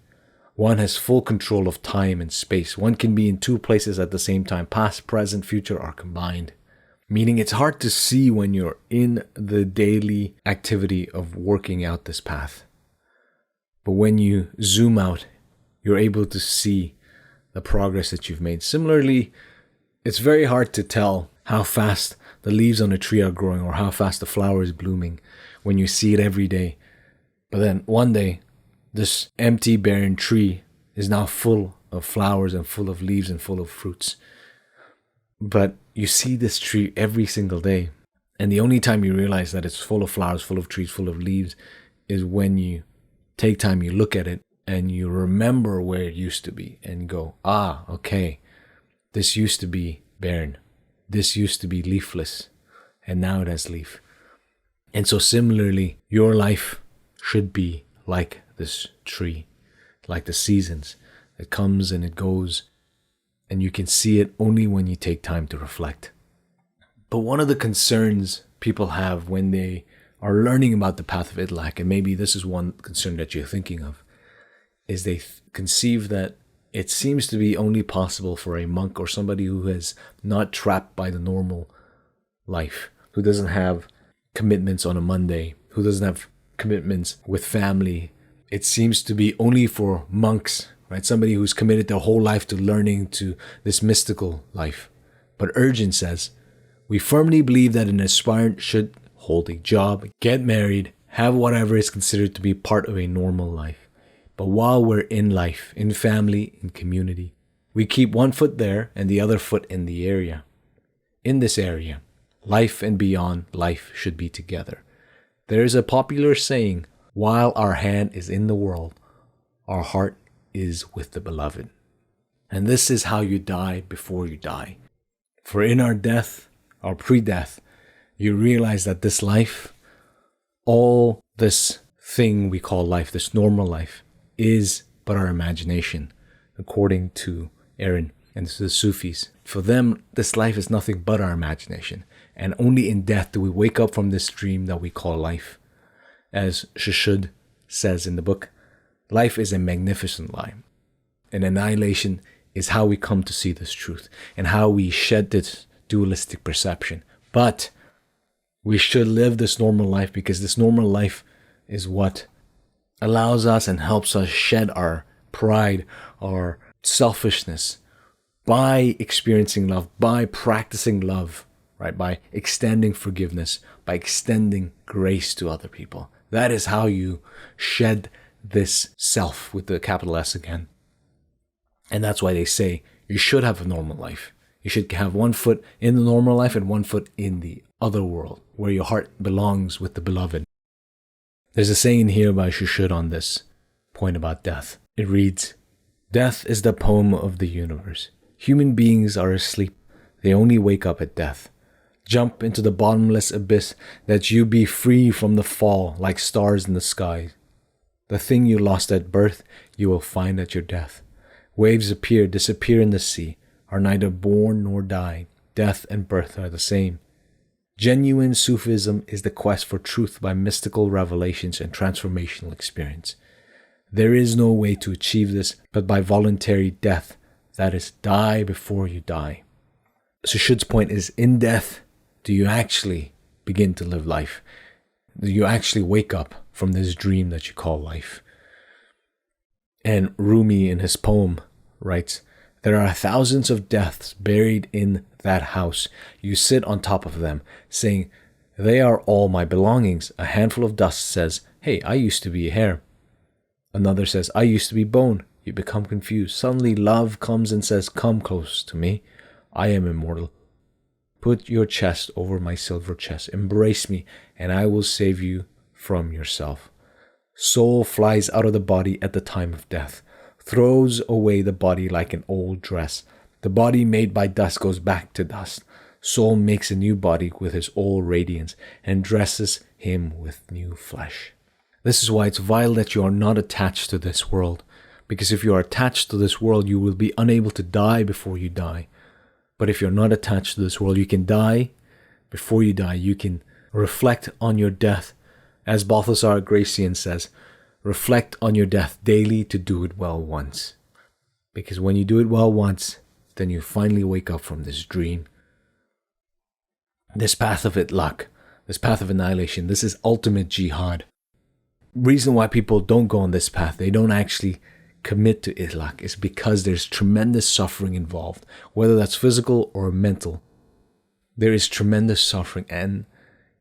one has full control of time and space. One can be in two places at the same time. Past, present, future are combined. Meaning it's hard to see when you're in the daily activity of working out this path. But when you zoom out, you're able to see the progress that you've made. Similarly, it's very hard to tell how fast the leaves on a tree are growing or how fast the flower is blooming when you see it every day. But then one day, this empty, barren tree is now full of flowers and full of leaves and full of fruits. But you see this tree every single day. And the only time you realize that it's full of flowers, full of trees, full of leaves is when you take time, you look at it, and you remember where it used to be and go, okay, this used to be barren. This used to be leafless, and now it has leaf. And so similarly, your life should be like this tree, like the seasons. It comes and it goes, and you can see it only when you take time to reflect. But one of the concerns people have when they are learning about the path of Itlak, and maybe this is one concern that you're thinking of, is they conceive that it seems to be only possible for a monk or somebody who is not trapped by the normal life, who doesn't have commitments on a Monday, who doesn't have commitments with family. It seems to be only for monks, right? Somebody who's committed their whole life to learning to this mystical life. But Ergin says, we firmly believe that an aspirant should hold a job, get married, have whatever is considered to be part of a normal life. But while we're in life, in family, in community, we keep one foot there and the other foot in the area. In this area, life and beyond life should be together. There is a popular saying, while our hand is in the world, our heart is with the beloved. And this is how you die before you die. For in our death, our pre-death, you realize that this life, all this thing we call life, this normal life, is but our imagination, according to Ergin and to the Sufis. For them, this life is nothing but our imagination. And only in death do we wake up from this dream that we call life. As Shushud says in the book, life is a magnificent lie. And annihilation is how we come to see this truth and how we shed this dualistic perception. But we should live this normal life because this normal life is what allows us and helps us shed our pride, our selfishness, by experiencing love, by practicing love, right? By extending forgiveness, by extending grace to other people. That is how you shed this self with the capital S again. And that's why they say you should have a normal life. You should have one foot in the normal life and one foot in the other world, where your heart belongs with the beloved. There's a saying here by Shushud on this point about death. It reads, "Death is the poem of the universe. Human beings are asleep. They only wake up at death. Jump into the bottomless abyss that you be free from the fall like stars in the sky. The thing you lost at birth, you will find at your death. Waves appear, disappear in the sea, are neither born nor die. Death and birth are the same. Genuine Sufism is the quest for truth by mystical revelations and transformational experience. There is no way to achieve this but by voluntary death, that is, die before you die." Shushud's point is, in death, do you actually begin to live life? Do you actually wake up from this dream that you call life? And Rumi, in his poem, writes, "There are thousands of deaths buried in that house. You sit on top of them, saying, 'They are all my belongings.' A handful of dust says, 'Hey, I used to be a hair.' Another says, 'I used to be bone.' You become confused. Suddenly love comes and says, 'Come close to me. I am immortal. Put your chest over my silver chest. Embrace me, and I will save you from yourself.' Soul flies out of the body at the time of death, throws away the body like an old dress. The body made by dust goes back to dust. Soul makes a new body with his old radiance and dresses him with new flesh." This is why it's vital that you are not attached to this world. Because if you are attached to this world, you will be unable to die before you die. But if you're not attached to this world, you can die before you die. You can reflect on your death. As Balthasar Gracian says, reflect on your death daily to do it well once. Because when you do it well once, then you finally wake up from this dream. This path of Itlak, this path of annihilation, this is ultimate jihad. Reason why people don't go on this path, they don't actually commit to Itlak, is because there's tremendous suffering involved, whether that's physical or mental. There is tremendous suffering, and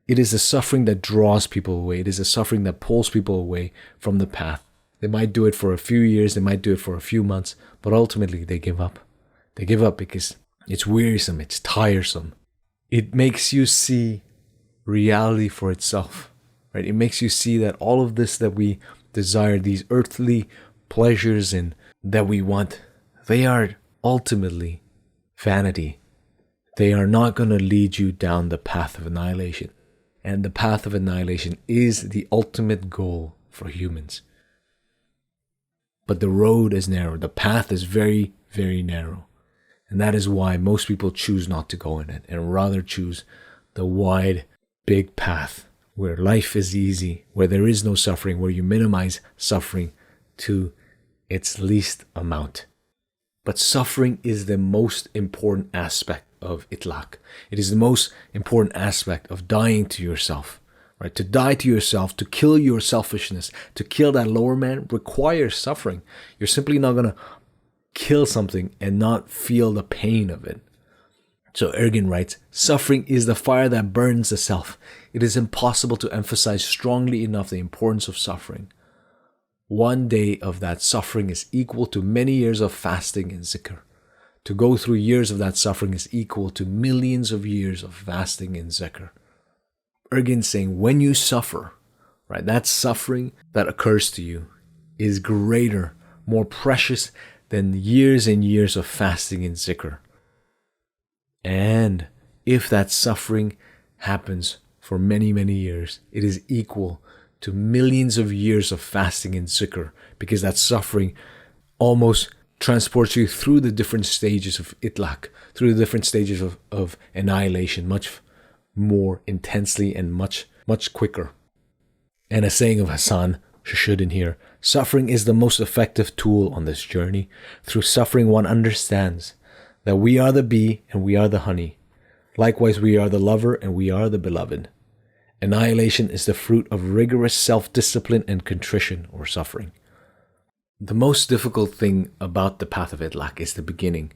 it is a suffering that draws people away. It is a suffering that pulls people away from the path. They might do it for a few years, they might do it for a few months, but ultimately they give up. They give up because it's wearisome, it's tiresome. It makes you see reality for itself, right? It makes you see that all of this that we desire, these earthly pleasures and that we want, they are ultimately vanity. They are not going to lead you down the path of annihilation. And the path of annihilation is the ultimate goal for humans. But the road is narrow. The path is very, very narrow. And that is why most people choose not to go in it and rather choose the wide, big path where life is easy, where there is no suffering, where you minimize suffering to its least amount. But suffering is the most important aspect of Itlak. It is the most important aspect of dying to yourself, right? To die to yourself, to kill your selfishness, to kill that lower man requires suffering. You're simply not going to kill something and not feel the pain of it. So Ergin writes, "Suffering is the fire that burns the self. It is impossible to emphasize strongly enough the importance of suffering. One day of that suffering is equal to many years of fasting and zikr. To go through years of that suffering is equal to millions of years of fasting and zikr." Ergin saying, when you suffer, right, that suffering that occurs to you is greater, more precious than years and years of fasting and zikr. And if that suffering happens for many, many years, it is equal to millions of years of fasting and zikr, because that suffering almost transports you through the different stages of itlak, through the different stages of annihilation, much more intensely and much quicker. And a saying of Hasan Shushud in here: suffering is the most effective tool on this journey. Through suffering one understands that we are the bee and we are the honey. Likewise, we are the lover and we are the beloved. Annihilation is the fruit of rigorous self-discipline and contrition or suffering. The most difficult thing about the path of Itlak is the beginning,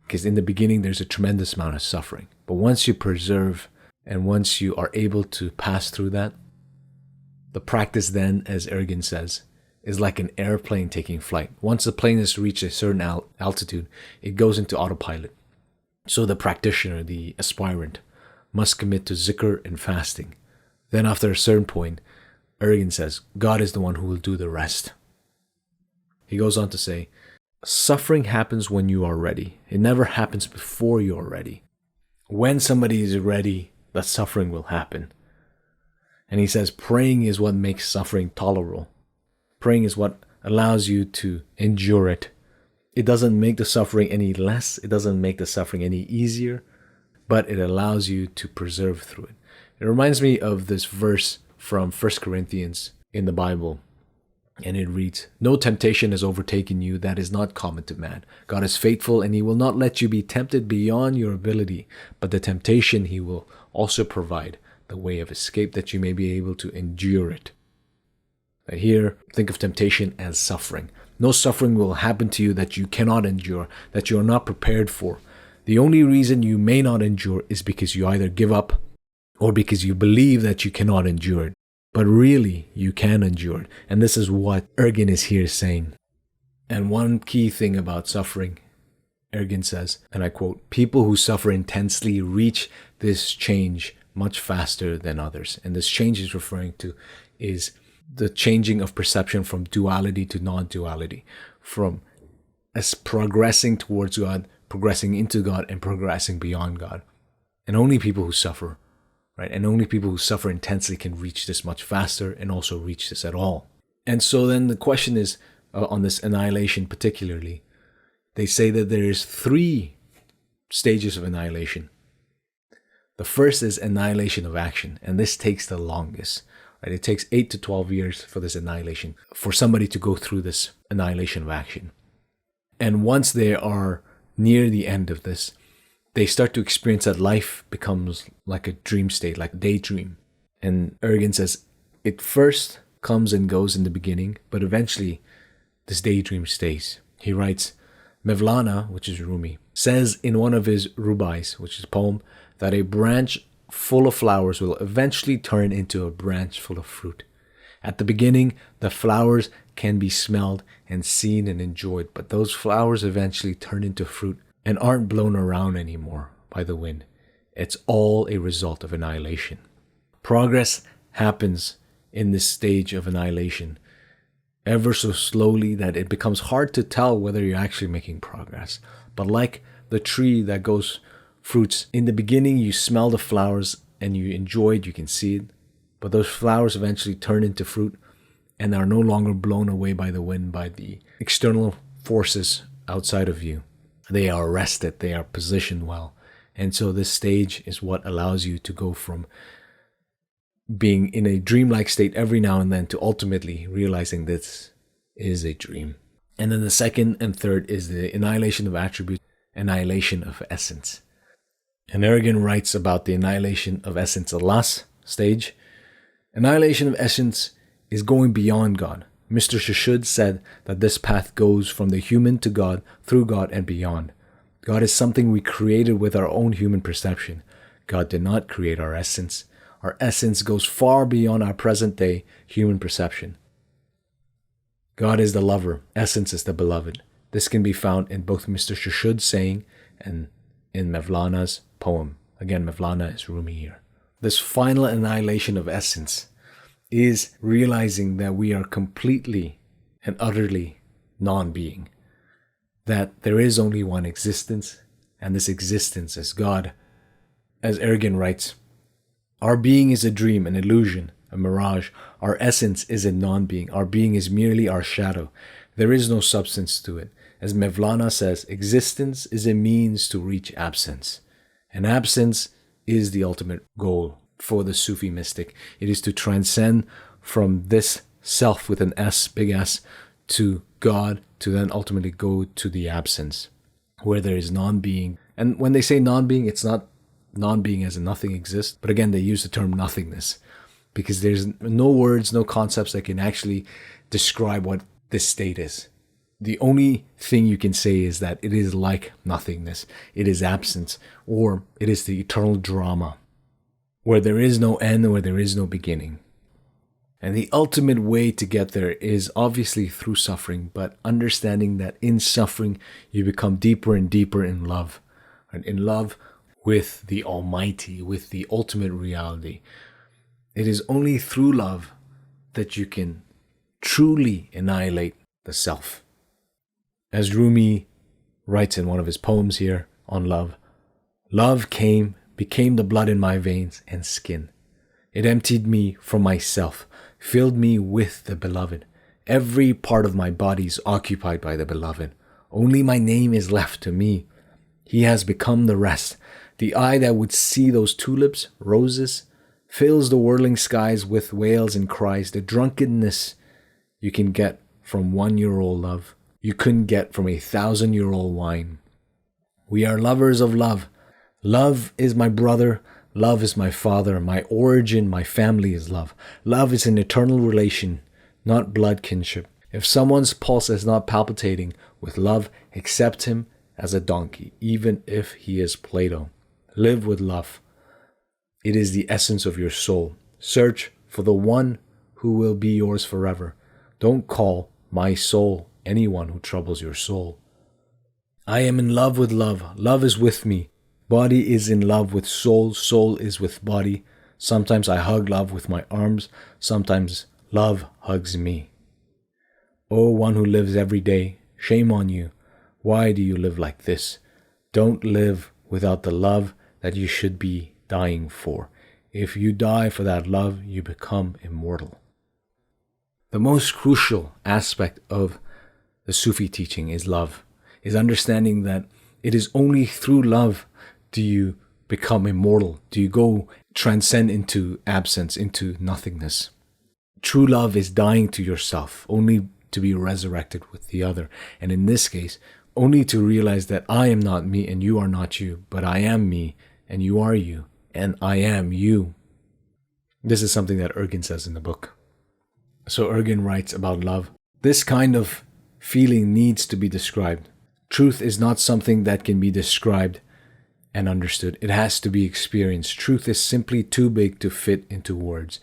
because in the beginning there's a tremendous amount of suffering. But once you preserve and once you are able to pass through that, the practice then, as Ergin says, is like an airplane taking flight. Once the plane has reached a certain altitude, it goes into autopilot. So the practitioner, the aspirant, must commit to zikr and fasting. Then after a certain point, Ergin says, God is the one who will do the rest. He goes on to say, suffering happens when you are ready. It never happens before you are ready. When somebody is ready, that suffering will happen. And he says, praying is what makes suffering tolerable. Praying is what allows you to endure it. It doesn't make the suffering any less. It doesn't make the suffering any easier, but it allows you to preserve through it. It reminds me of this verse from 1 Corinthians in the Bible. And it reads, no temptation has overtaken you that is not common to man. God is faithful, and he will not let you be tempted beyond your ability. But the temptation he will also provide the way of escape, that you may be able to endure it. Now here, think of temptation as suffering. No suffering will happen to you that you cannot endure, that you are not prepared for. The only reason you may not endure is because you either give up or because you believe that you cannot endure it. But really, you can endure it. And this is what Ergin is here saying. And one key thing about suffering, Ergin says, and I quote, people who suffer intensely reach this change much faster than others. And this change is referring to is the changing of perception from duality to non-duality, from as progressing towards God, progressing into God, and progressing beyond God. And only people who suffer, right? And only people who suffer intensely can reach this much faster and also reach this at all. And so then the question is, on this annihilation particularly, they say that there is 3 stages of annihilation. The first is annihilation of action, and this takes the longest. Right? It takes 8 to 12 years for this annihilation, for somebody to go through this annihilation of action. And once they are near the end of this, they start to experience that life becomes like a dream state, like a daydream. And Ergin says, it first comes and goes in the beginning, but eventually this daydream stays. He writes, Mevlana, which is Rumi, says in one of his rubais, which is a poem, that a branch full of flowers will eventually turn into a branch full of fruit. At the beginning, the flowers can be smelled and seen and enjoyed, but those flowers eventually turn into fruit and aren't blown around anymore by the wind. It's all a result of annihilation. Progress happens in this stage of annihilation ever so slowly that it becomes hard to tell whether you're actually making progress. But like the tree that goes fruits, in the beginning you smell the flowers and you enjoy it, you can see it, but those flowers eventually turn into fruit and are no longer blown away by the wind, by the external forces outside of you. They are rested, they are positioned well. And so this stage is what allows you to go from being in a dreamlike state every now and then to ultimately realizing this is a dream. And then the second and third is the annihilation of attributes, annihilation of essence. And Ergin writes about the annihilation of essence, the last stage. Annihilation of essence is going beyond God. Mr. Shushud said that this path goes from the human to God, through God and beyond. God is something we created with our own human perception. God did not create our essence. Our essence goes far beyond our present day human perception. God is the lover. Essence is the beloved. This can be found in both Mr. Shushud's saying and in Mevlana's poem. Again, Mevlana is Rumi here. This final annihilation of essence is realizing that we are completely and utterly non-being. that there is only one existence, and this existence is God. As Ergin writes, our being is a dream, an illusion, a mirage. Our essence is a non-being. Our being is merely our shadow. There is no substance to it. As Mevlana says, existence is a means to reach absence. And absence is the ultimate goal for the Sufi mystic. It is to transcend from this self with an S, big S, to God, to then ultimately go to the absence, where there is non-being. And when they say non-being, it's not non-being as in nothing exists, but again, they use the term nothingness, because there's no words, no concepts that can actually describe what this state is. The only thing you can say is that it is like nothingness, it is absence, or it is the eternal drama, where there is no end, where there is no beginning. And the ultimate way to get there is obviously through suffering, but understanding that in suffering, you become deeper and deeper in love, and in love with the Almighty, with the ultimate reality. It is only through love that you can truly annihilate the self. As Rumi writes in one of his poems here on love, love came, became the blood in my veins and skin. It emptied me from myself, filled me with the beloved. Every part of my body is occupied by the beloved. Only my name is left to me. He has become the rest. The eye that would see those tulips, roses, fills the whirling skies with wails and cries. The drunkenness you can get from 1-year-old love, you couldn't get from 1,000-year-old wine. We are lovers of love. Love is my brother. Love is my father. My origin, my family is love. Love is an eternal relation, not blood kinship. If someone's pulse is not palpitating with love, accept him as a donkey, even if he is Plato. Live with love. It is the essence of your soul. Search for the one who will be yours forever. Don't call my soul anyone who troubles your soul. I am in love with love. Love is with me. Body is in love with soul. Soul is with body. Sometimes I hug love with my arms. Sometimes love hugs me. O one who lives every day, shame on you. Why do you live like this? Don't live without the love that you should be dying for. If you die for that love, you become immortal. The most crucial aspect of the Sufi teaching is love, is understanding that it is only through love do you become immortal, do you go transcend into absence, into nothingness. True love is dying to yourself, only to be resurrected with the other. And in this case, only to realize that I am not me and you are not you, but I am me and you are you and I am you. This is something that Ergin says in the book. So Ergin writes about love. This kind of feeling needs to be described. Truth is not something that can be described and understood. It has to be experienced. Truth is simply too big to fit into words.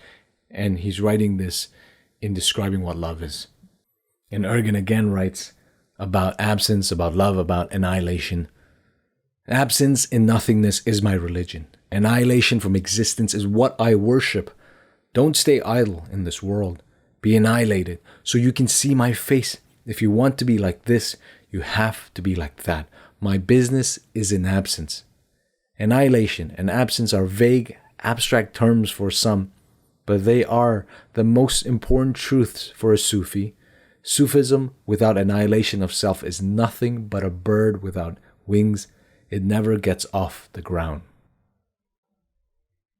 And he's writing this in describing what love is. And Ergin again writes about absence, about love, about annihilation. Absence in nothingness is my religion. Annihilation from existence is what I worship. Don't stay idle in this world. Be annihilated so you can see my face. If you want to be like this, you have to be like that. My business is in absence. Annihilation and absence are vague, abstract terms for some, but they are the most important truths for a Sufi. Sufism without annihilation of self is nothing but a bird without wings. It never gets off the ground.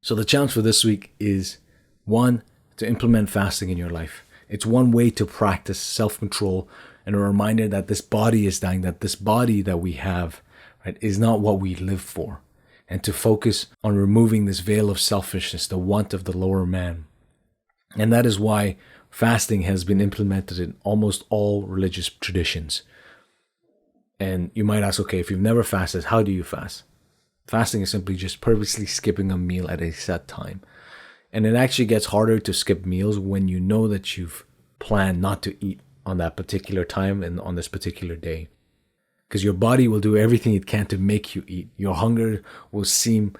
So the challenge for this week is, 1, to implement fasting in your life. It's one way to practice self-control and a reminder that this body is dying, that this body that we have, right, is not what we live for. And to focus on removing this veil of selfishness, the want of the lower man. And that is why fasting has been implemented in almost all religious traditions. And you might ask, okay, if you've never fasted, how do you fast? Fasting is simply just purposely skipping a meal at a set time. And it actually gets harder to skip meals when you know that you've planned not to eat on that particular time and on this particular day. Because your body will do everything it can to make you eat. Your hunger will seem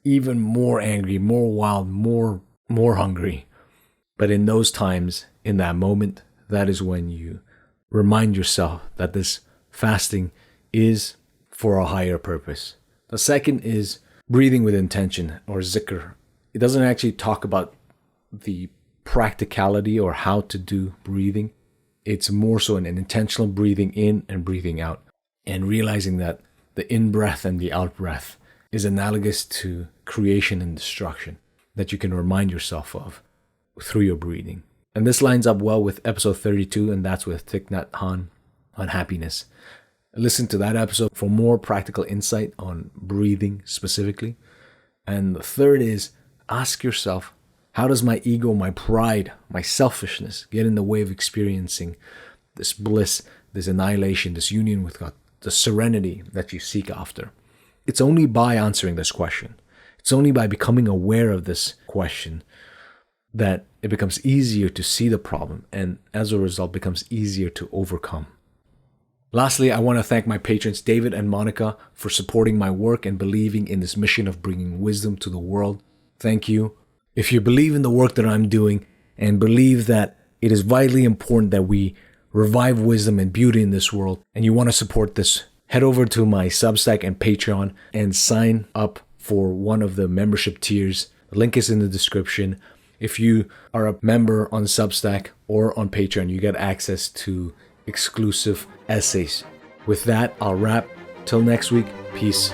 even more angry, more wild, more hungry. But in those times, in that moment, that is when you remind yourself that this fasting is for a higher purpose. The second is breathing with intention, or zikr. It doesn't actually talk about the practicality or how to do breathing. It's more so an intentional breathing in and breathing out, and realizing that the in-breath and the out-breath is analogous to creation and destruction that you can remind yourself of through your breathing. And this lines up well with episode 32, and that's with Thich Nhat Hanh on happiness. Listen to that episode for more practical insight on breathing specifically. And the third is, ask yourself, how does my ego, my pride, my selfishness get in the way of experiencing this bliss, this annihilation, this union with God, the serenity that you seek after? It's only by answering this question, it's only by becoming aware of this question that it becomes easier to see the problem, and as a result becomes easier to overcome. Lastly, I want to thank my patrons David and Monica for supporting my work and believing in this mission of bringing wisdom to the world. Thank you. If you believe in the work that I'm doing and believe that it is vitally important that we revive wisdom and beauty in this world, and you want to support this, head over to my Substack and Patreon and sign up for one of the membership tiers. The link is in the description. If you are a member on Substack or on Patreon, you get access to exclusive essays. With that, I'll wrap. Till next week, peace.